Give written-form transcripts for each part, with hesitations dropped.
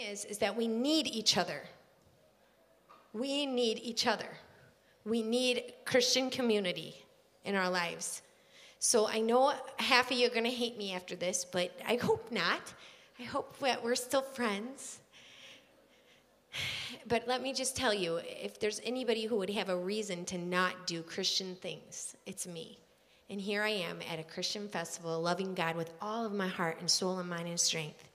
is that we need each other. We need each other. We need Christian community in our lives. So I know half of you are going to hate me after this, but I hope not. I hope that we're still friends. But let me just tell you, if there's anybody who would have a reason to not do Christian things, it's me. And here I am at a Christian festival, loving God with all of my heart and soul and mind and strength.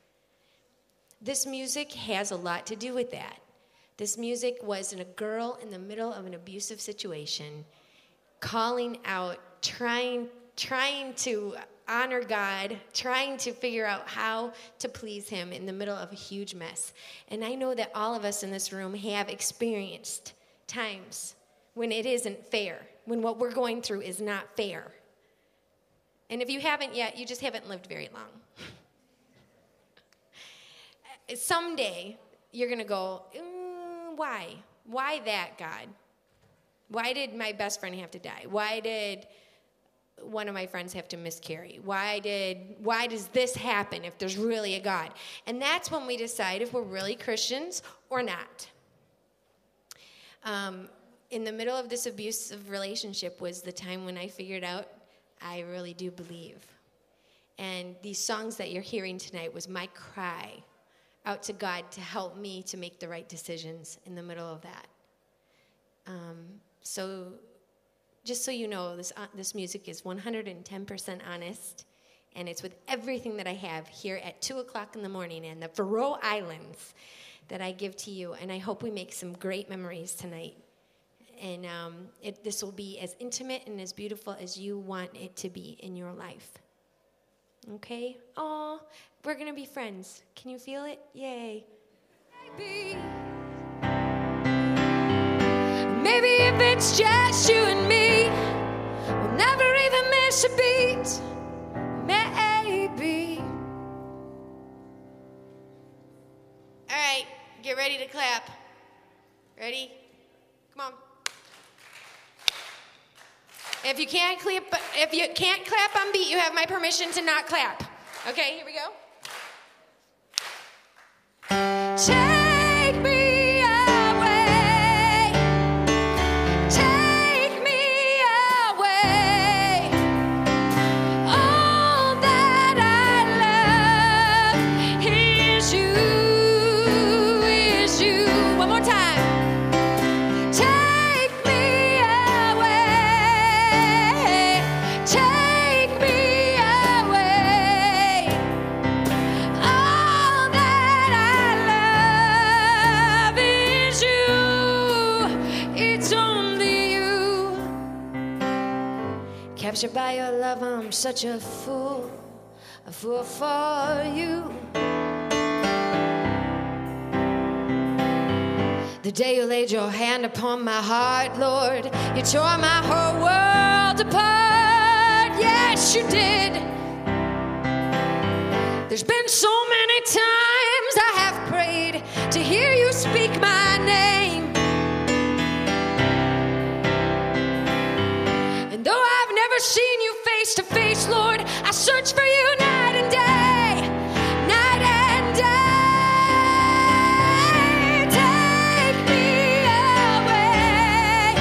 This music has a lot to do with that. This music was a girl in the middle of an abusive situation, calling out, trying to honor God, trying to figure out how to please him in the middle of a huge mess. And I know that all of us in this room have experienced times when it isn't fair, when what we're going through is not fair. And if you haven't yet, you just haven't lived very long. Someday, you're going to go, why? Why that, God? Why did my best friend have to die? Why did one of my friends have to miscarry? Why does this happen if there's really a God? And that's when we decide if we're really Christians or not. In the middle of this abusive relationship was the time when I figured out I really do believe. And these songs that you're hearing tonight was my cry out to God to help me to make the right decisions in the middle of that. So just so you know, this music is 110% honest, and it's with everything that I have here at 2 o'clock in the morning in the Faroe Islands that I give to you, and I hope we make some great memories tonight. And this will be as intimate and as beautiful as you want it to be in your life. Okay? Aw, we're going to be friends. Can you feel it? Yay. Maybe if it's just you and me, we'll never even miss a beat. Maybe. All right, get ready to clap. Ready? Come on. If you can't clap on beat, you have my permission to not clap. Okay, here we go. Take me away. Take me away. All that I love is you, is you. One more time. Take me away. Take me away. All that I love is you. It's only you. Captured by your love, I'm such a fool for you. The day you laid your hand upon my heart, Lord, you tore my whole world apart. Yes, you did. There's been so many times I have prayed to hear you speak my name. And though I've never seen you face to face, Lord, I search for you night and day, night and day. Take me away.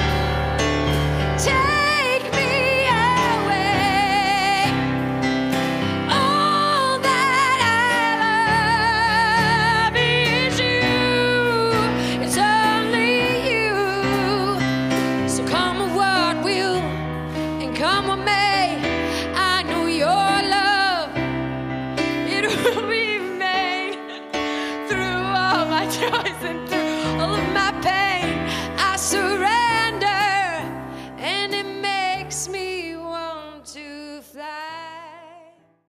Take me away. All that I love is you. It's only you. So come what will and come what may, I know your love, it will be made through all my joys and through all of my pain. I surrender.